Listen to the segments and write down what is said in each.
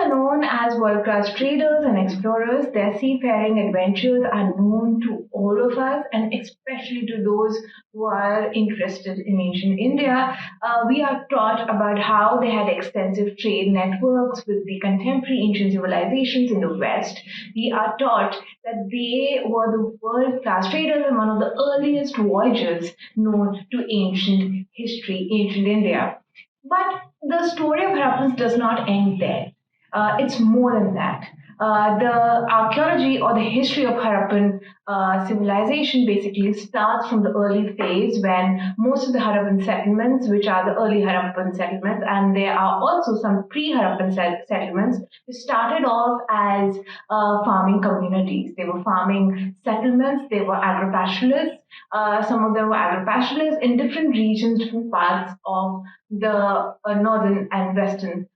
are known as world-class traders and explorers. Their seafaring adventures are known to all of us, and especially to those who are interested in ancient India. We are taught about how they had extensive trade networks with the contemporary ancient civilizations in the West. We are taught that they were the world-class traders and one of the earliest voyages known to ancient history, ancient India. But the story of Harappans does not end there. It's more than that. The archaeology or the history of Harappan civilization basically starts from the early phase when most of the Harappan settlements, which are the early Harappan settlements, and there are also some pre-Harappan settlements, started off as farming communities. They were farming settlements, they were agropastoralists. Some of them were agropastoralists in different regions, different parts of the northern and western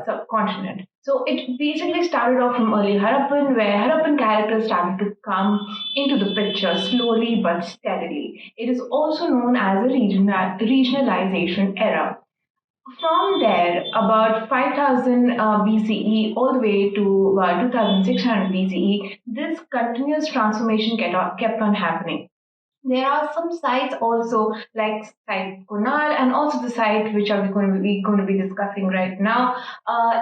subcontinent. So it basically started off from early Harappan, where Harappan characters started to come into the picture slowly but steadily. It is also known as a regionalization era. From there, about 5000 BCE all the way to 2600 BCE, this continuous transformation kept on happening. There are some sites also like site Kunal and also the site which are going to be discussing right now.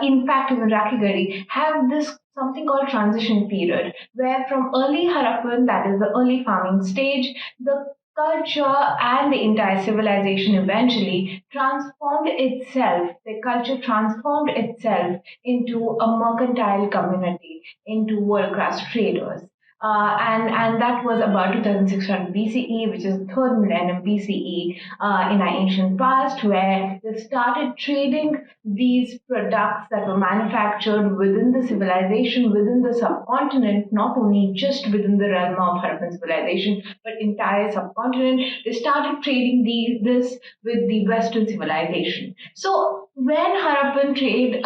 In fact, even Rakigari have this something called transition period where from early Harappan, that is the early farming stage, the culture and the entire civilization eventually transformed itself. The culture transformed itself into a mercantile community, into world class traders. And that was about 2600 BCE, which is the third millennium BCE in our ancient past, where they started trading these products that were manufactured within the civilization, within the subcontinent, not only just within the realm of Harappan civilization, but entire subcontinent. They started trading this with the Western civilization. So when Harappan trade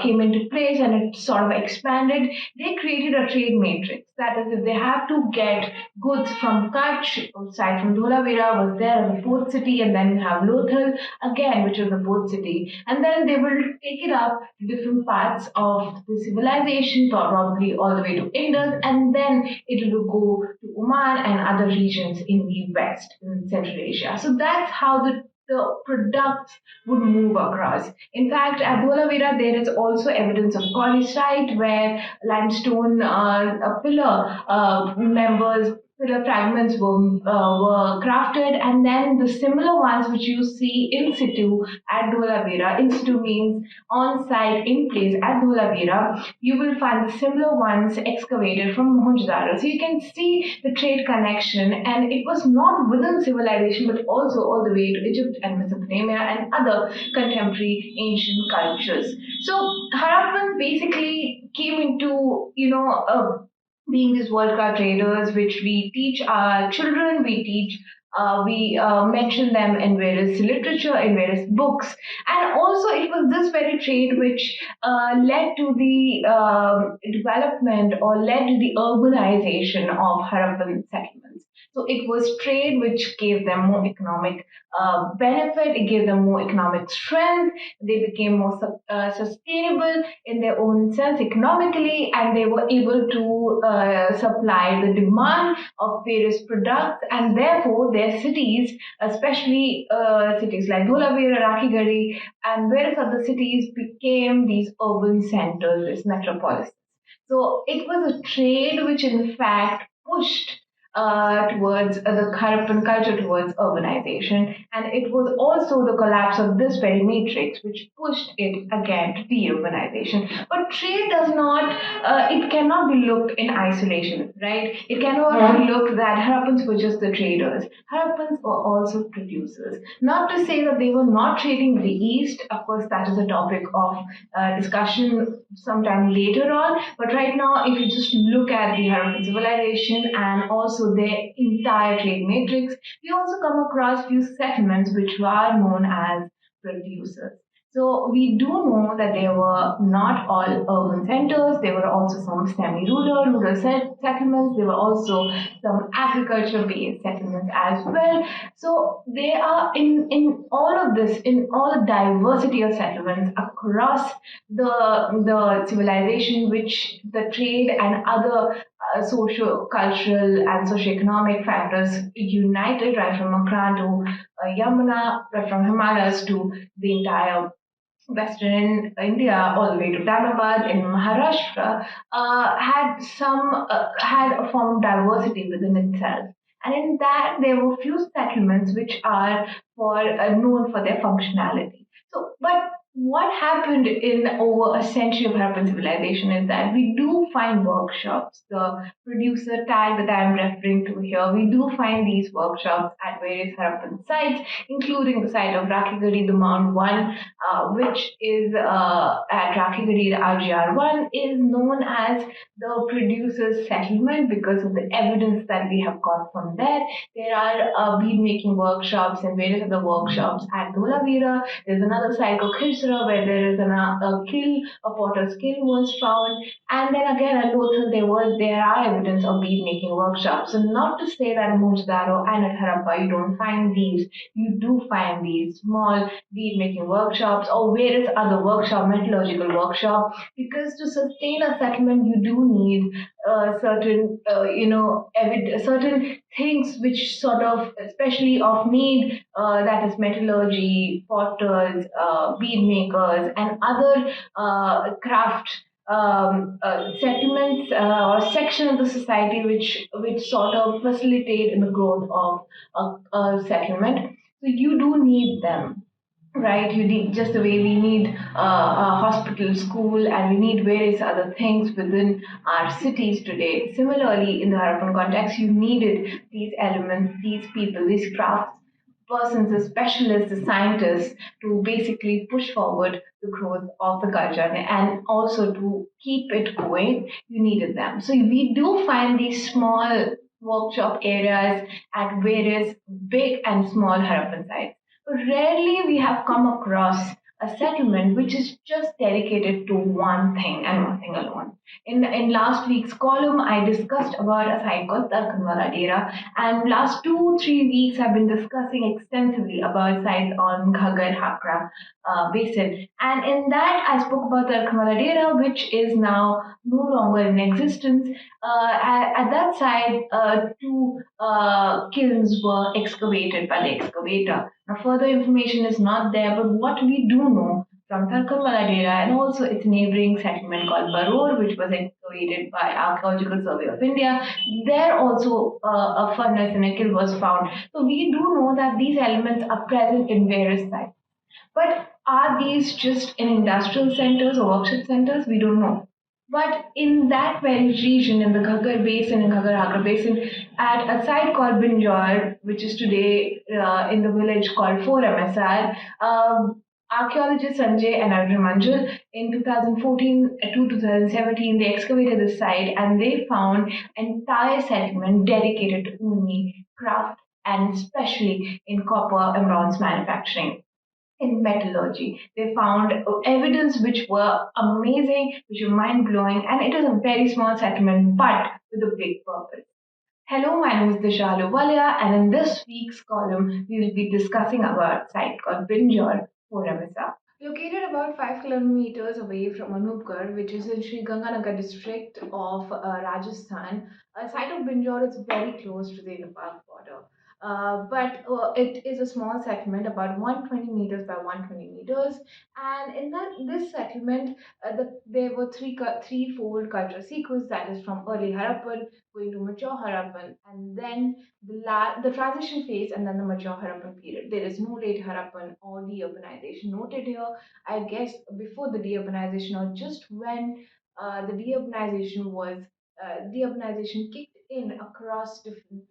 came into place and it sort of expanded, they created a trade matrix. That is, if they have to get goods from Kutch, aside from Dholavira was there as a port city, and then you have Lothal again, which is a port city, and then they will take it up to different parts of the civilization, probably all the way to Indus, and then it will go to Oman and other regions in the West, in Central Asia. So that's how the products would move across. In fact, at Dholavira, there is also evidence of quarry site where limestone pillar members, pillar fragments were crafted, and then the similar ones which you see in situ at Dholavira. In situ means on site, in place at Dholavira. You will find the similar ones excavated from Mohenjo-daro. So you can see the trade connection, and it was not within civilization, but also all the way to Egypt and Mesopotamia and other contemporary ancient cultures. So Harappans basically came into, being these world class traders, which we teach our children, we mention them in various literature, in various books, and also it was this very trade which led to the development or led to the urbanization of Harappan settlements. So it was trade which gave them more economic benefit, it gave them more economic strength, they became more sustainable in their own sense economically, and they were able to supply the demand of various products, and therefore their cities, especially cities like Dholavira, Rakigari, and various other cities, became these urban centers, these metropolises. So it was a trade which, in fact, pushed towards the Harappan culture towards urbanization, and it was also the collapse of this very matrix which pushed it again to de-urbanization. But trade does not, it cannot be looked in isolation, right? It cannot be looked that Harappans were just the traders. Harappans were also producers. Not to say that they were not trading with the East, of course, that is a topic of discussion sometime later on, but right now, if you just look at the Harappan civilization and also their entire trade matrix, we also come across few settlements which are known as producers. So we do know that there were not all urban centers. There were also some semi-rural, settlements. There were also some agriculture-based settlements as well. So they are in all of this, in all the diversity of settlements across the civilization, which the trade and other socio cultural and socio-economic factors united, right from Makran to Yamuna, right from Himalayas to the entire Western India all the way to Damabad in Maharashtra, had a form of diversity within itself. And in that, there were few settlements which are known for their functionality. So, but what happened in over a century of Harappan civilization is that we do find workshops. The producer tag that I'm referring to here, we do find these workshops at various Harappan sites, including the site of Rakigadi, the Mound 1, which is at Rakigadi, the RGR1, is known as the producer's settlement because of the evidence that we have got from there. There are bead making workshops and various other workshops at Dholavira. There's another site called Khirsara where there is a kiln, a potter's kiln was found. And then again at Lothal there are evidence of bead making workshops. So not to say that in Mohenjo-daro and at Harappa you don't find these. You do find these small bead making workshops or various other workshop, metallurgical workshop, because to sustain a settlement you do need certain certain things which sort of especially of need, that is metallurgy, potters, bead makers and other craft settlements or section of the society which sort of facilitate in the growth of a settlement. So you do need them, right? You need just the way we need a hospital, school, and we need various other things within our cities today. Similarly, in the Harappan context, you needed these elements, these people, these crafts persons, the specialists, the scientists to basically push forward the growth of the culture and also to keep it going. You needed them. So we do find these small workshop areas at various big and small Harappan sites. Rarely we have come across a settlement which is just dedicated to one thing and one thing alone. In last week's column, I discussed about a site called Tarkanwala Dera, and last 2 3 weeks I've been discussing extensively about sites on Ghaggar-Hakkra basin. And in that, I spoke about Tarkanwala Dera, which is now no longer in existence. At that site, two kilns were excavated by the excavator. Now, further information is not there, but what we do know from Tarkanwala Dera and also its neighboring settlement called Baror, which was excavated by Archaeological Survey of India, there also a furnace and a kiln was found. So we do know that these elements are present in various sites. But are these just in industrial centers or workshop centers? We don't know. But in that very region, in the Ghaggar Basin and Ghaggar-Hakkra Basin, at a site called Binjor, which is today in the village called 4MSR, archaeologist Sanjay and Arjun Manjul in 2014 to 2017, they excavated the site and they found entire settlement dedicated to only craft and especially in copper and bronze manufacturing in metallurgy. They found evidence which were amazing, which were mind blowing, and it is a very small settlement but with a big purpose. Hello, my name is Disha Ahluwalia, and in this week's column, we will be discussing about a site called Binjor, Puramisa. Located about 5 kilometers away from Anupgarh, which is in Sri Ganganagar district of Rajasthan, a site of Binjor is very close to the Nepal border. But it is a small settlement, about 120 meters by 120 meters, and in that this settlement, there were threefold cultural sequence that is from early Harappan going to mature Harappan, and then the transition phase, and then the mature Harappan period. There is no late Harappan or deurbanization noted here. I guess before the deurbanization or just when the deurbanization kicked in across different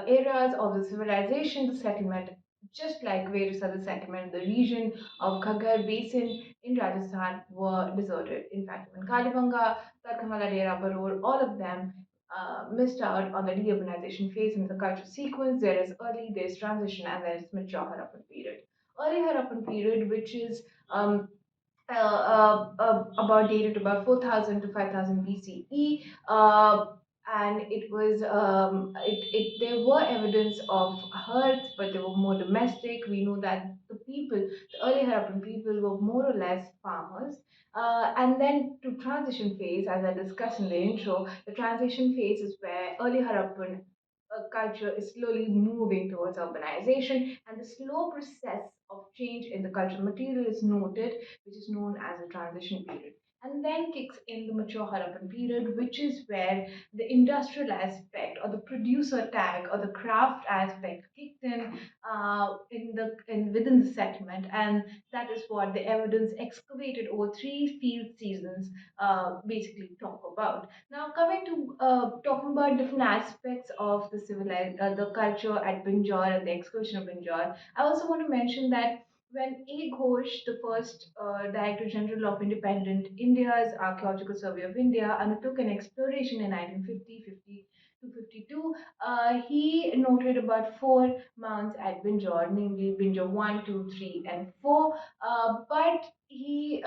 eras of the civilization, the settlement, just like various other settlements, the region of Ghaggar Basin in Rajasthan were deserted. In fact, when Kalibanga, Tarkhamala Dera, Baror, all of them missed out on the deurbanization phase in the cultural sequence. There is early, there is transition, and there is mature Harappan period. early Harappan period, which is about dated about 4000 to 5000 BCE, and it was there were evidence of herds, but they were more domestic. We know that the early Harappan people, were more or less farmers. And then to transition phase, as I discussed in the intro, the transition phase is where early Harappan culture is slowly moving towards urbanization, and the slow process of change in the cultural material is noted, which is known as a transition period. And then kicks in the mature Harappan period, which is where the industrial aspect or the producer tag or the craft aspect kicked in within the settlement, and that is what the evidence excavated over three field seasons basically talk about. Now, coming to talking about different aspects of the culture at Binjor and the excursion of Binjor, I also want to mention that when A. Ghosh, the first Director General of Independent India's Archaeological Survey of India, undertook an exploration in 1950 to 52, he noted about four mounds at Binjor, namely Binjor 1, 2, 3, and 4. But he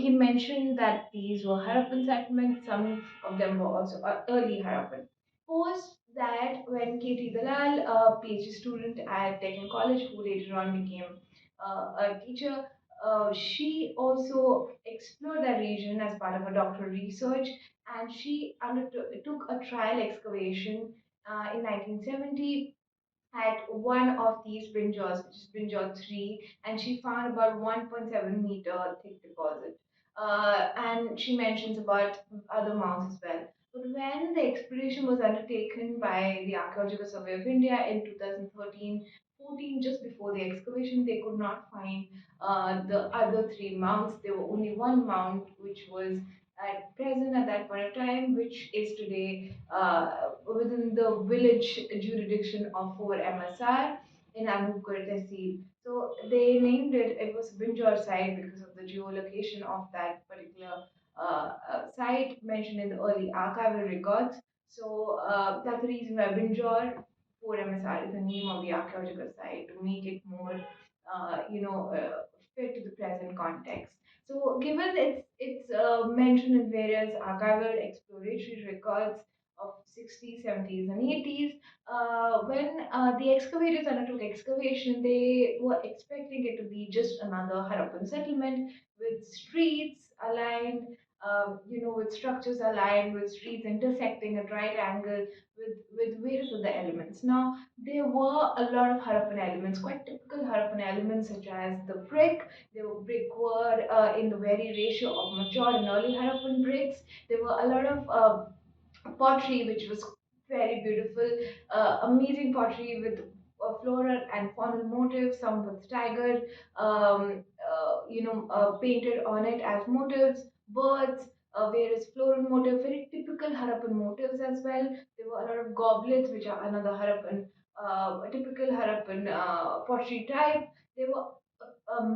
mentioned that these were Harappan settlements. Some of them were also early Harappan. Post that, when Katy Dalal, a PhD student at Deccan College, who later on became a teacher, she also explored that region as part of her doctoral research, and she undertook a trial excavation in 1970 at one of these Binjors, which is Binjor 3, and she found about 1.7-meter thick deposit. And she mentions about other mounds as well. But when the exploration was undertaken by the Archaeological Survey of India in 2013-14, just before the excavation, they could not find the other three mounds. There were only one mound which was at present at that point of time, which is today within the village jurisdiction of 4 MSR in Anupgarh tehsil. So they named it, it was Binjor site because of the geolocation of that particular site mentioned in the early archival records. So that's the reason why Binjor 4 MSR is the name of the archaeological site, to make it more, fit to the present context. So, given it's mentioned in various archival exploratory records of 60s, 70s, and 80s, when the excavators undertook excavation, they were expecting it to be just another Harappan settlement with streets aligned, with structures aligned, with streets intersecting at right angle with various other elements. Now, there were a lot of Harappan elements, quite typical Harappan elements, such as the brick. There were brickwork in the very ratio of mature and early Harappan bricks. There were a lot of pottery, which was very beautiful, amazing pottery with floral and faunal motifs, some with staggered, painted on it as motifs, birds, various floral motifs, very typical Harappan motifs as well. There were a lot of goblets, which are another Harappan, typical Harappan pottery type. There were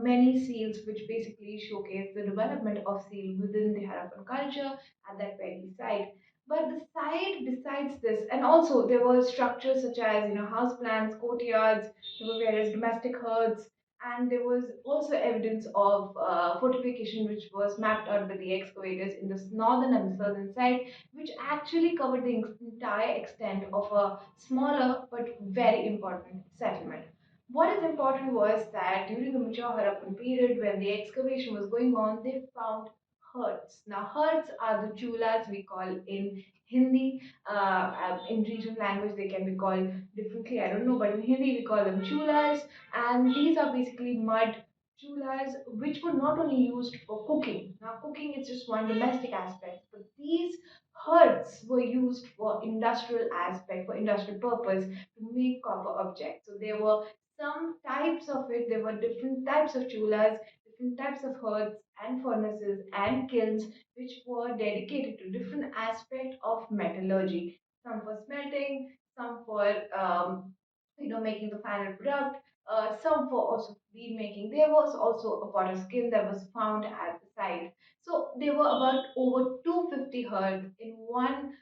many seals, which basically showcase the development of seal within the Harappan culture at that very site. But the site, besides this, and also there were structures such as house plants, courtyards. There were various domestic herds, and there was also evidence of fortification, which was mapped out by the excavators in the northern and the southern side, which actually covered the entire extent of a smaller but very important settlement. What is important was that during the mature Harappan period, when the excavation was going on, they found herds. Now, herds are the chulas we call in Hindi. In regional language, they can be called differently. I don't know, but in Hindi, we call them chulas, and these are basically mud chulas, which were not only used for cooking. Now, cooking is just one domestic aspect, but these herds were used for industrial aspect, for industrial purpose, to make copper objects. So there were some types of it. There were different types of chulas, different types of hearths and furnaces and kilns, which were dedicated to different aspect of metallurgy. Some for smelting, some for making the final product, some for also bead making. There was also a pot of skin that was found at the site. So there were about over 250 hearths in one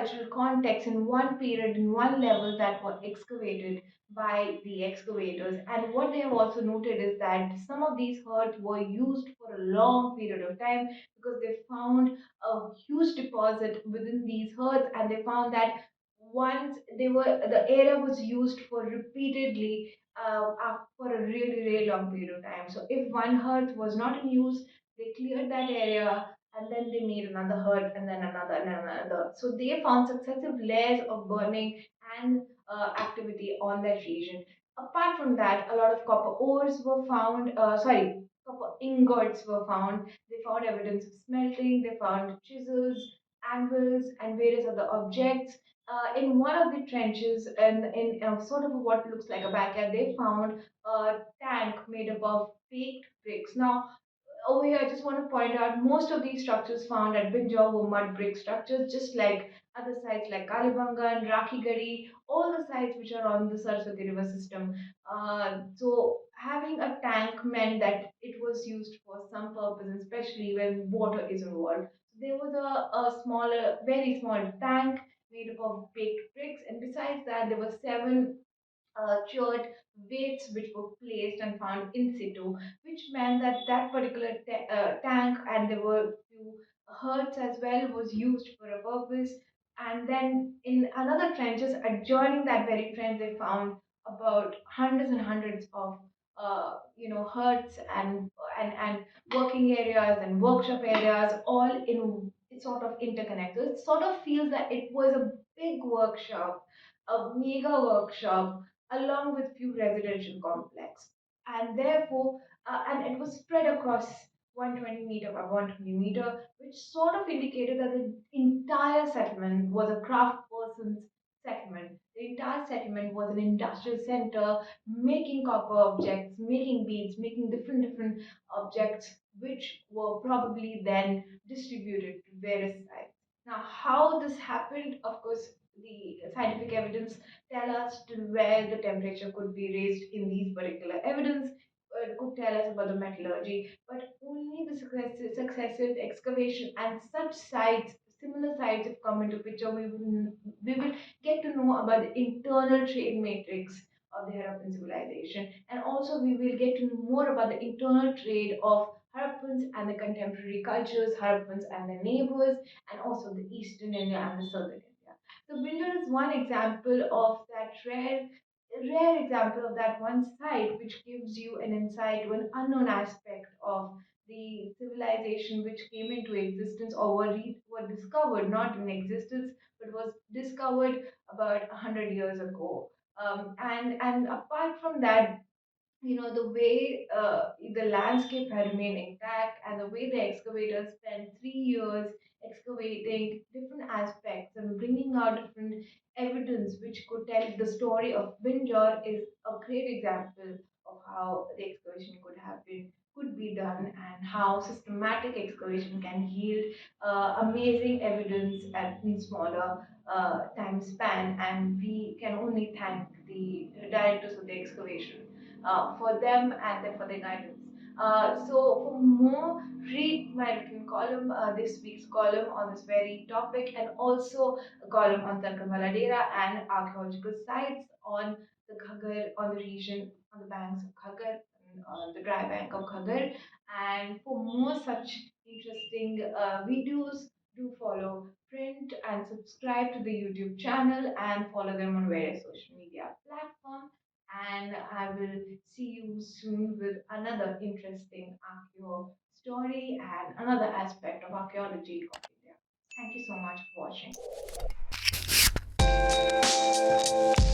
cultural context in one period, in one level that were excavated by the excavators. And what they have also noted is that some of these hearths were used for a long period of time because they found a huge deposit within these hearths, and they found that once the area was used for repeatedly for a really really long period of time. So if one hearth was not in use, they cleared that area and then they made another hearth and then another and another. So they found successive layers of burning and activity on that region. Apart from that, a lot of copper ores were found. Copper ingots were found. They found evidence of smelting. They found chisels, anvils, and various other objects. In one of the trenches, and in sort of what looks like a backyard, they found a tank made up of baked bricks. Now, over here, I just want to point out most of these structures found at Binjor were mud brick structures, just like other sites like Kalibangan, Rakhigadi, all the sites which are on the Saraswati River system. So having a tank meant that it was used for some purpose, especially when water is involved. So there was a smaller, very small tank made up of baked bricks, and besides that, there were seven church weights which were placed and found in situ, which meant that that particular tank, and there were few hearths as well, was used for a purpose. And then in another trenches adjoining that very trench, they found about hundreds and hundreds of hearths and working areas and workshop areas, all in sort of interconnected. So it sort of feels that it was a big workshop, a mega workshop along with few residential complex, and therefore and it was spread across 120 meter by 120 meter, which sort of indicated that the entire settlement was a craft person's settlement. The entire settlement was an industrial center, making copper objects, making beads, making different objects, which were probably then distributed to various sites. Now, how this happened, of course, the scientific evidence tell us to where the temperature could be raised in these particular evidence, could tell us about the metallurgy, but only the successive excavation and such sites, similar sites, have come into picture. We will get to know about the internal trade matrix of the Harappan civilization, and also we will get to know more about the internal trade of Harappans and the contemporary cultures, Harappans and their neighbors, and also the Eastern India and the Southern India. So Binjor is one example of that rare example of that one site, which gives you an insight to an unknown aspect of the civilization which came into existence, or were discovered, not in existence, but was discovered about 100 years ago. And apart from that, the way the landscape had remained intact, and the way the excavators spent 3 years excavating different aspects and bringing out different evidence which could tell the story of Binjor is a great example of how the excavation could be done, and how systematic excavation can yield amazing evidence at in smaller time span. And we can only thank the directors of the excavation for them and then for their guidance. So for more, read my written column, this week's column on this very topic, and also a column on Tankamala Dera and archaeological sites on the Ghaggar, on the region, on the banks of Ghaggar, on the dry bank of Ghaggar. And for more such interesting videos, do follow Print and subscribe to the YouTube channel, and follow them on various social media platforms. And I will see you soon with another interesting archeo story and another aspect of archaeology of India. Thank you so much for watching.